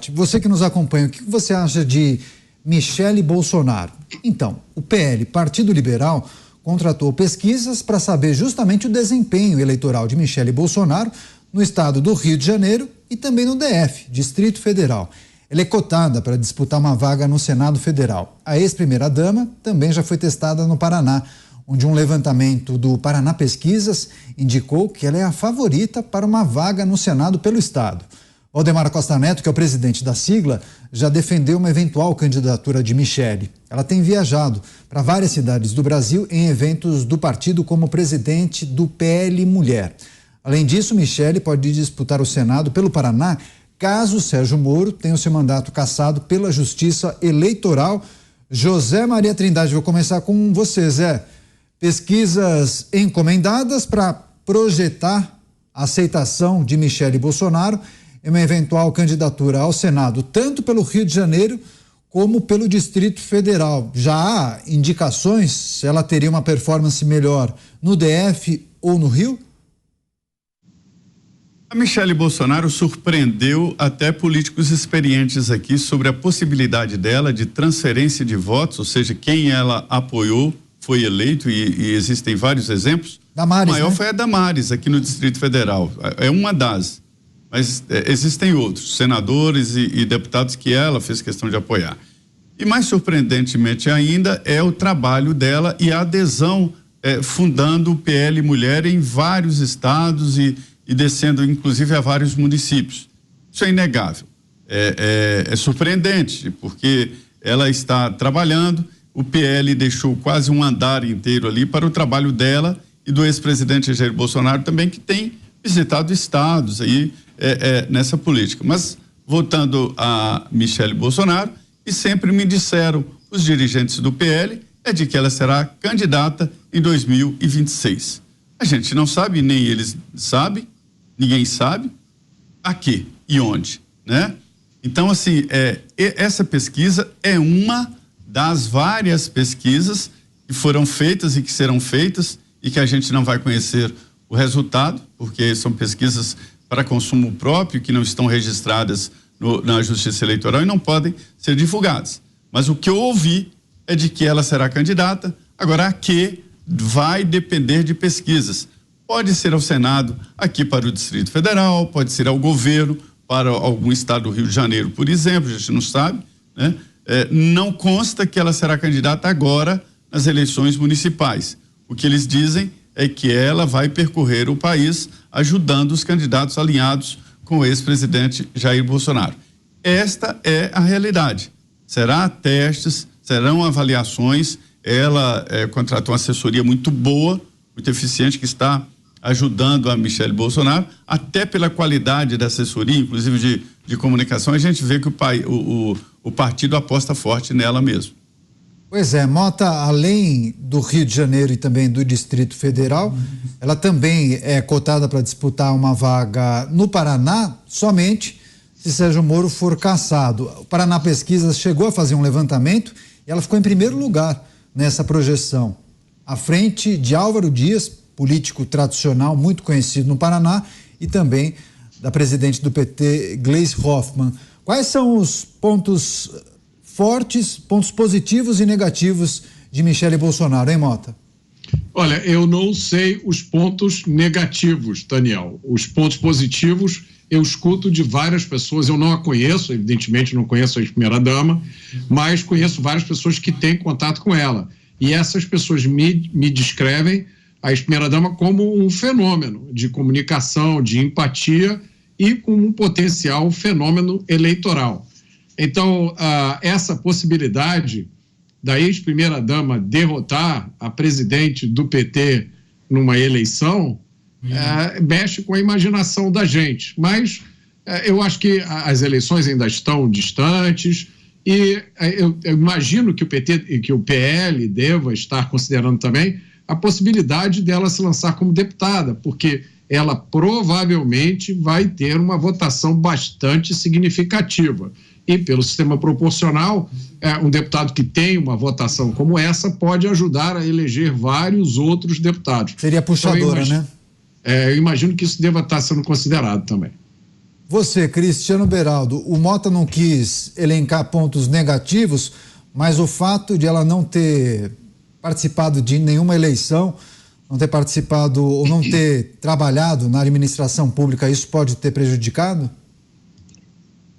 debate. Você que nos acompanha, o que você acha de Michele Bolsonaro? Então, o PL, Partido Liberal, contratou pesquisas para saber justamente o desempenho eleitoral de Michele Bolsonaro no estado do Rio de Janeiro e também no DF, Distrito Federal. Ela é cotada para disputar uma vaga no Senado Federal. A ex-primeira-dama também já foi testada no Paraná, onde um levantamento do Paraná Pesquisas indicou que ela é a favorita para uma vaga no Senado pelo estado. Valdemar Costa Neto, que é o presidente da sigla, já defendeu uma eventual candidatura de Michele. Ela tem viajado para várias cidades do Brasil em eventos do partido como presidente do PL Mulher. Além disso, Michele pode disputar o Senado pelo Paraná caso Sérgio Moro tenha o seu mandato cassado pela Justiça Eleitoral. José Maria Trindade, vou começar com você, Zé. Pesquisas encomendadas para projetar a aceitação de Michele Bolsonaro em uma eventual candidatura ao Senado, tanto pelo Rio de Janeiro como pelo Distrito Federal. Já há indicações se ela teria uma performance melhor no DF ou no Rio? A Michele Bolsonaro surpreendeu até políticos experientes aqui sobre a possibilidade dela de transferência de votos, ou seja, quem ela apoiou foi eleito e existem vários exemplos. Damares, o maior, né? foi a Damares aqui no Distrito Federal, é uma das, mas existem outros senadores e deputados que ela fez questão de apoiar. E mais surpreendentemente ainda é o trabalho dela e a adesão fundando o PL Mulher em vários estados e descendo inclusive a vários municípios. Isso é inegável. É surpreendente, porque ela está trabalhando, o PL deixou quase um andar inteiro ali para o trabalho dela e do ex-presidente Jair Bolsonaro também, que tem visitado estados aí nessa política. Mas, voltando a Michele Bolsonaro, e sempre me disseram os dirigentes do PL, de que ela será candidata em 2026. A gente não sabe, nem eles sabem, ninguém sabe a quê e onde, né? Então, assim, essa pesquisa é uma das várias pesquisas que foram feitas e que serão feitas e que a gente não vai conhecer o resultado, porque são pesquisas para consumo próprio que não estão registradas na Justiça Eleitoral e não podem ser divulgadas. Mas o que eu ouvi é de que ela será candidata. Agora, a que vai depender de pesquisas. Pode ser ao Senado, aqui para o Distrito Federal, pode ser ao governo, para algum estado do Rio de Janeiro, por exemplo, a gente não sabe, né? Não consta que ela será candidata agora nas eleições municipais. O que eles dizem é que ela vai percorrer o país ajudando os candidatos alinhados com o ex-presidente Jair Bolsonaro. Esta é a realidade. Será testes, serão avaliações. Ela contratou uma assessoria muito boa, muito eficiente, que está ajudando a Michele Bolsonaro, até pela qualidade da assessoria, inclusive de comunicação, a gente vê que o partido aposta forte nela mesmo. Pois é, Mota, além do Rio de Janeiro e também do Distrito Federal, ela também é cotada para disputar uma vaga no Paraná, somente se Sérgio Moro for cassado. O Paraná Pesquisas chegou a fazer um levantamento e ela ficou em primeiro lugar nessa projeção, à frente de Álvaro Dias, político tradicional muito conhecido no Paraná, e também da presidente do PT, Gleisi Hoffmann. Quais são os pontos fortes, pontos positivos e negativos de Michele Bolsonaro, hein, Mota? Olha, eu não sei os pontos negativos, Daniel. Os pontos positivos eu escuto de várias pessoas, eu não a conheço, evidentemente não conheço a ex-primeira-dama, mas conheço várias pessoas que têm contato com ela. E essas pessoas me descrevem a ex-primeira-dama como um fenômeno de comunicação, de empatia e com um potencial fenômeno eleitoral. Então, essa possibilidade da ex-primeira-dama derrotar a presidente do PT numa eleição mexe com a imaginação da gente. Mas eu acho que as eleições ainda estão distantes e eu imagino que o PT e que o PL deva estar considerando também a possibilidade dela se lançar como deputada, porque ela provavelmente vai ter uma votação bastante significativa. E pelo sistema proporcional, um deputado que tem uma votação como essa pode ajudar a eleger vários outros deputados. Seria puxadora, então, né? Eu imagino que isso deva estar sendo considerado também. Você, Cristiano Beraldo, o Mota não quis elencar pontos negativos, mas o fato de ela não ter participado de nenhuma eleição, não ter participado ou não ter trabalhado na administração pública, isso pode ter prejudicado?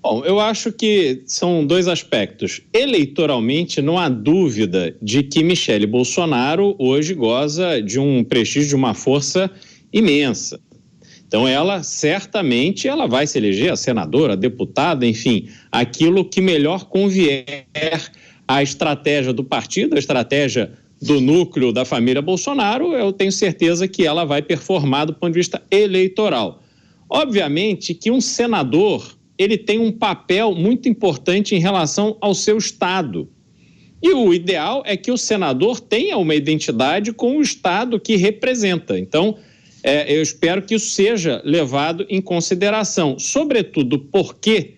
Bom, eu acho que são dois aspectos. Eleitoralmente, não há dúvida de que Michele Bolsonaro hoje goza de um prestígio, de uma força imensa. Então, ela certamente ela vai se eleger a senadora, a deputada, enfim, aquilo que melhor convier à estratégia do partido, a estratégia do núcleo da família Bolsonaro. Eu tenho certeza que ela vai performar do ponto de vista eleitoral. Obviamente que um senador, ele tem um papel muito importante em relação ao seu estado. E o ideal é que o senador tenha uma identidade com o estado que representa. Então, eu espero que isso seja levado em consideração, sobretudo porque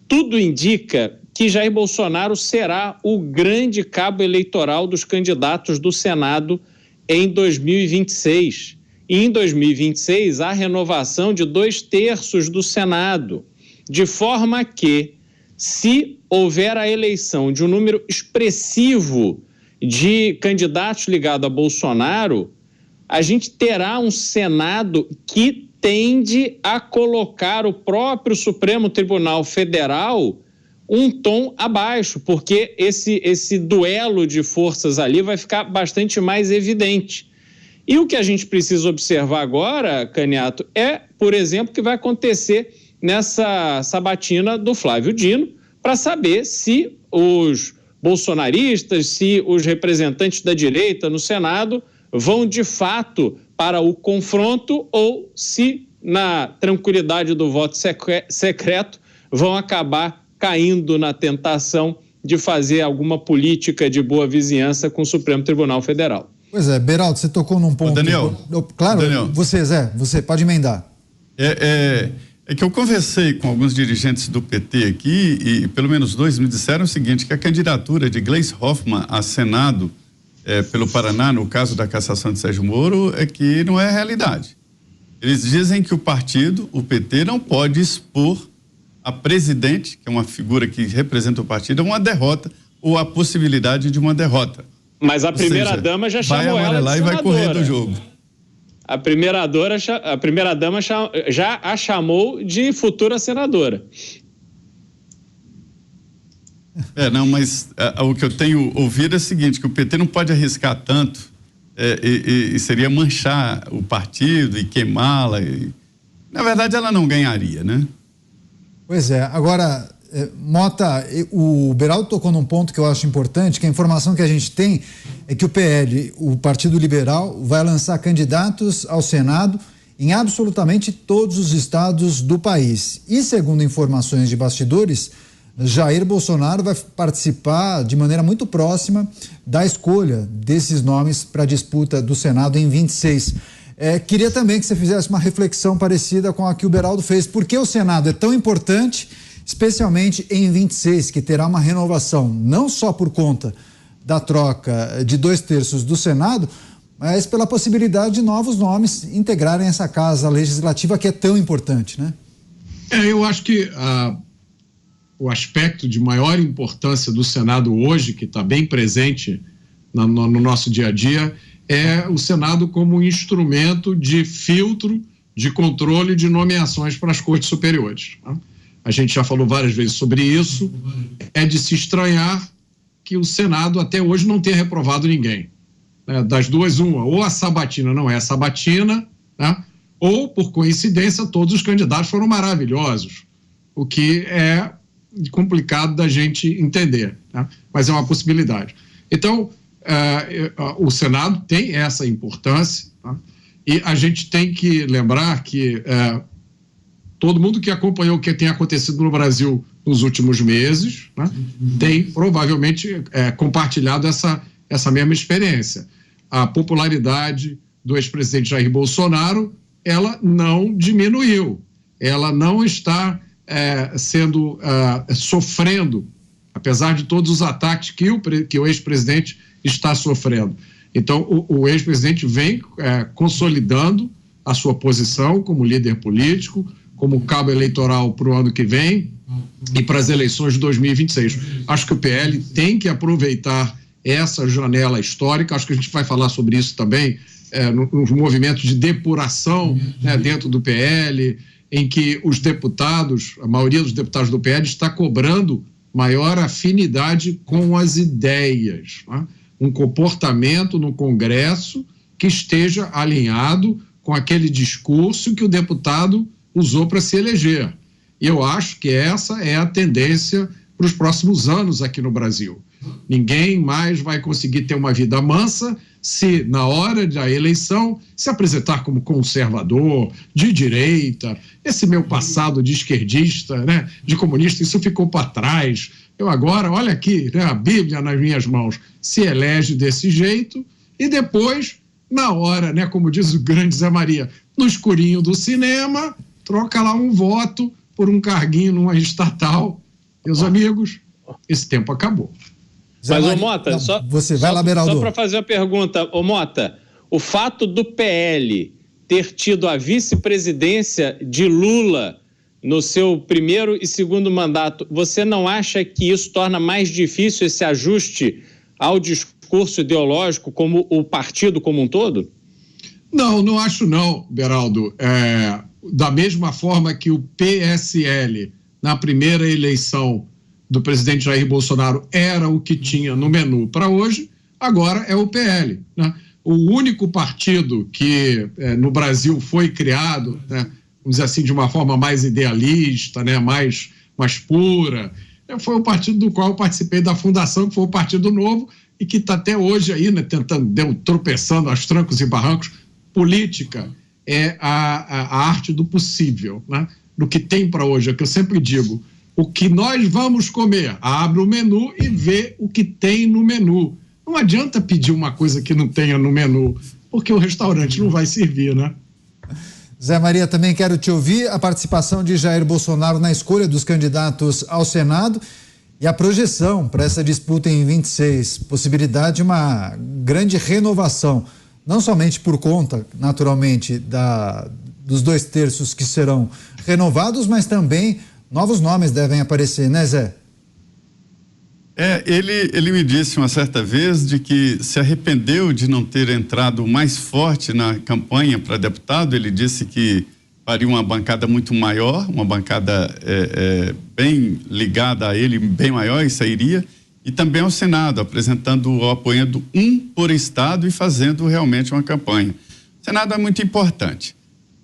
tudo indica que Jair Bolsonaro será o grande cabo eleitoral dos candidatos do Senado em 2026. E em 2026, há renovação de 2/3 do Senado, de forma que, se houver a eleição de um número expressivo de candidatos ligados a Bolsonaro, a gente terá um Senado que tende a colocar o próprio Supremo Tribunal Federal um tom abaixo, porque esse duelo de forças ali vai ficar bastante mais evidente. E o que a gente precisa observar agora, Caniato, é, por exemplo, o que vai acontecer nessa sabatina do Flávio Dino, para saber se os bolsonaristas, se os representantes da direita no Senado vão de fato para o confronto ou se, na tranquilidade do voto secreto, vão acabar caindo na tentação de fazer alguma política de boa vizinhança com o Supremo Tribunal Federal. Pois é, Beraldo, você tocou num ponto... Daniel. Claro, Daniel. Você pode emendar. É que eu conversei com alguns dirigentes do PT aqui e pelo menos dois me disseram o seguinte, que a candidatura de Gleisi Hoffmann a Senado pelo Paraná, no caso da cassação de Sérgio Moro, é que não é realidade. Eles dizem que o partido, o PT, não pode expor a presidente, que é uma figura que representa o partido, a uma derrota ou a possibilidade de uma derrota. Mas a primeira-dama já chamou ela de lá senadora. E vai correr do jogo. A primeira-dama já a chamou de futura senadora. Mas o que eu tenho ouvido é o seguinte, que o PT não pode arriscar tanto e seria manchar o partido e queimá-la. Na verdade, ela não ganharia, né? Pois é. Agora, Mota, o Beraldo tocou num ponto que eu acho importante, que a informação que a gente tem é que o PL, o Partido Liberal, vai lançar candidatos ao Senado em absolutamente todos os estados do país. E, segundo informações de bastidores, Jair Bolsonaro vai participar de maneira muito próxima da escolha desses nomes para a disputa do Senado em 26. Queria também que você fizesse uma reflexão parecida com a que o Beraldo fez. Por que o Senado é tão importante, especialmente em 26, que terá uma renovação, não só por conta da troca de 2/3 do Senado, mas pela possibilidade de novos nomes integrarem essa casa legislativa que é tão importante, né? Eu acho que o aspecto de maior importância do Senado hoje, que está bem presente no nosso dia a dia, é o Senado como um instrumento de filtro, de controle de nomeações para as cortes superiores. Tá? A gente já falou várias vezes sobre isso. É de se estranhar que o Senado até hoje não tenha reprovado ninguém. Das duas, uma, ou a sabatina não é a sabatina, né? Ou, por coincidência, todos os candidatos foram maravilhosos, o que é complicado da gente entender, né? Mas é uma possibilidade. Então, o Senado tem essa importância, tá? E a gente tem que lembrar que todo mundo que acompanhou o que tem acontecido no Brasil nos últimos meses, né, tem provavelmente compartilhado essa mesma experiência. A popularidade do ex-presidente Jair Bolsonaro, ela não diminuiu, ela não está sofrendo, apesar de todos os ataques que o ex-presidente está sofrendo. Então, o ex-presidente vem consolidando a sua posição como líder político, como cabo eleitoral para o ano que vem e para as eleições de 2026. Acho que o PL tem que aproveitar essa janela histórica, acho que a gente vai falar sobre isso também, nos movimentos de depuração, né, dentro do PL, em que os deputados, a maioria dos deputados do PL está cobrando maior afinidade com as ideias, né? Um comportamento no Congresso que esteja alinhado com aquele discurso que o deputado usou para se eleger. E eu acho que essa é a tendência para os próximos anos aqui no Brasil. Ninguém mais vai conseguir ter uma vida mansa se, na hora da eleição, se apresentar como conservador, de direita. Esse meu passado de esquerdista, né, de comunista, isso ficou para trás. Eu agora, olha aqui, né, a Bíblia nas minhas mãos, se elege desse jeito e depois, na hora, né, como diz o grande Zé Maria, no escurinho do cinema, troca lá um voto por um carguinho numa estatal. Meus amigos, esse tempo acabou. Mas, ô Mota, você vai lá, Beraldo. Só para fazer a pergunta, ô Mota, o fato do PL ter tido a vice-presidência de Lula no seu primeiro e segundo mandato, você não acha que isso torna mais difícil esse ajuste ao discurso ideológico como o partido como um todo? Não, não acho não, Beraldo. Da mesma forma que o PSL, na primeira eleição do presidente Jair Bolsonaro, era o que tinha no menu para hoje, agora é o PL, né? O único partido que no Brasil foi criado, né, vamos dizer assim, de uma forma mais idealista, né, mais pura, foi o partido do qual eu participei da fundação, que foi o Partido Novo, e que está até hoje aí, né, tropeçando aos trancos e barrancos. Política é a arte do possível, né? Do que tem para hoje, é o que eu sempre digo. O que nós vamos comer, abre o menu e vê o que tem no menu. Não adianta pedir uma coisa que não tenha no menu, porque o restaurante não vai servir, né? Zé Maria, também quero te ouvir a participação de Jair Bolsonaro na escolha dos candidatos ao Senado e a projeção para essa disputa em 26, possibilidade de uma grande renovação, não somente por conta, naturalmente, dos 2/3 que serão renovados, mas também novos nomes devem aparecer, né, Zé? Ele me disse uma certa vez de que se arrependeu de não ter entrado mais forte na campanha para deputado. Ele disse que faria uma bancada muito maior, uma bancada bem ligada a ele, bem maior, e sairia, e também ao Senado, apresentando, apoiando um por estado e fazendo realmente uma campanha. O Senado é muito importante.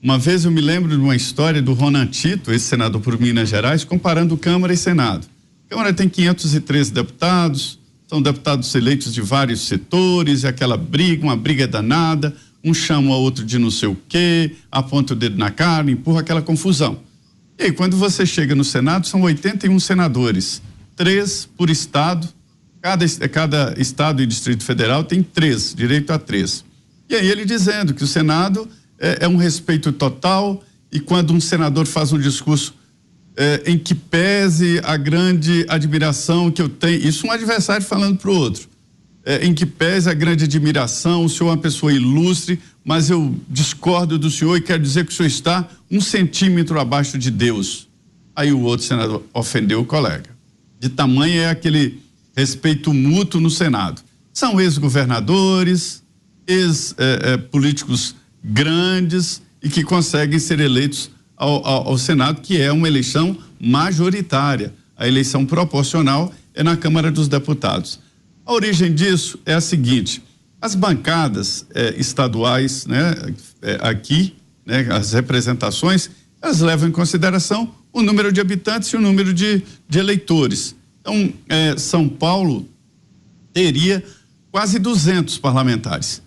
Uma vez eu me lembro de uma história do Ronan Tito, esse senador por Minas Gerais, comparando Câmara e Senado. A Câmara tem 513 deputados, são deputados eleitos de vários setores, e aquela briga, uma briga danada, um chama o outro de não sei o quê, aponta o dedo na cara, empurra aquela confusão. E aí, quando você chega no Senado, são 81 senadores, 3 por estado, cada estado e Distrito Federal tem 3, direito a 3. E aí ele dizendo que o Senado é um respeito total, e quando um senador faz um discurso em que pese a grande admiração que eu tenho, isso um adversário falando para o outro, em que pese a grande admiração, o senhor é uma pessoa ilustre, mas eu discordo do senhor e quero dizer que o senhor está 1 centímetro abaixo de Deus. Aí o outro senador ofendeu o colega. De tamanho é aquele respeito mútuo no Senado. São ex-governadores, ex-políticos grandes e que conseguem ser eleitos ao Senado, que é uma eleição majoritária. A eleição proporcional é na Câmara dos Deputados. A origem disso é a seguinte: as bancadas estaduais, né, aqui, né, as representações, elas levam em consideração o número de habitantes e o número de eleitores. Então, São Paulo teria quase 200 parlamentares,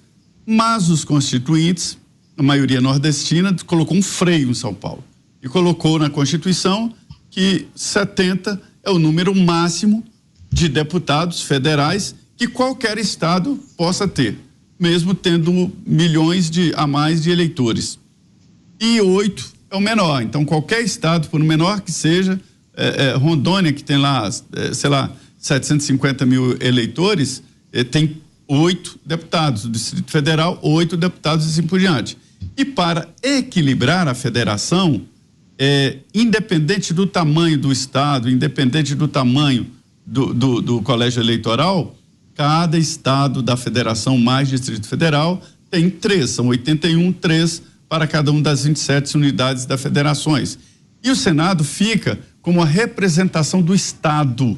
mas os constituintes, a maioria nordestina, colocou um freio em São Paulo e colocou na Constituição que 70 é o número máximo de deputados federais que qualquer estado possa ter, mesmo tendo milhões a mais de eleitores. E 8 é o menor. Então, qualquer estado, por menor que seja, Rondônia, que tem lá, 750 mil eleitores, tem 8 deputados. O Distrito Federal, 8 deputados e assim por diante. E para equilibrar a federação, independente do tamanho do estado, independente do tamanho do colégio eleitoral, cada estado da federação mais Distrito Federal tem 3, são 81, 3 para cada uma das 27 unidades das federações. E o Senado fica como a representação do estado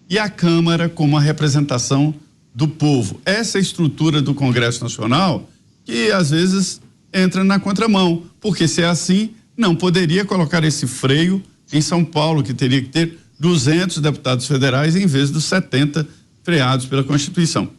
e a Câmara como a representação do povo. Essa é a estrutura do Congresso Nacional que às vezes entra na contramão, porque se é assim, não poderia colocar esse freio em São Paulo, que teria que ter 200 deputados federais em vez dos 70 freados pela Constituição.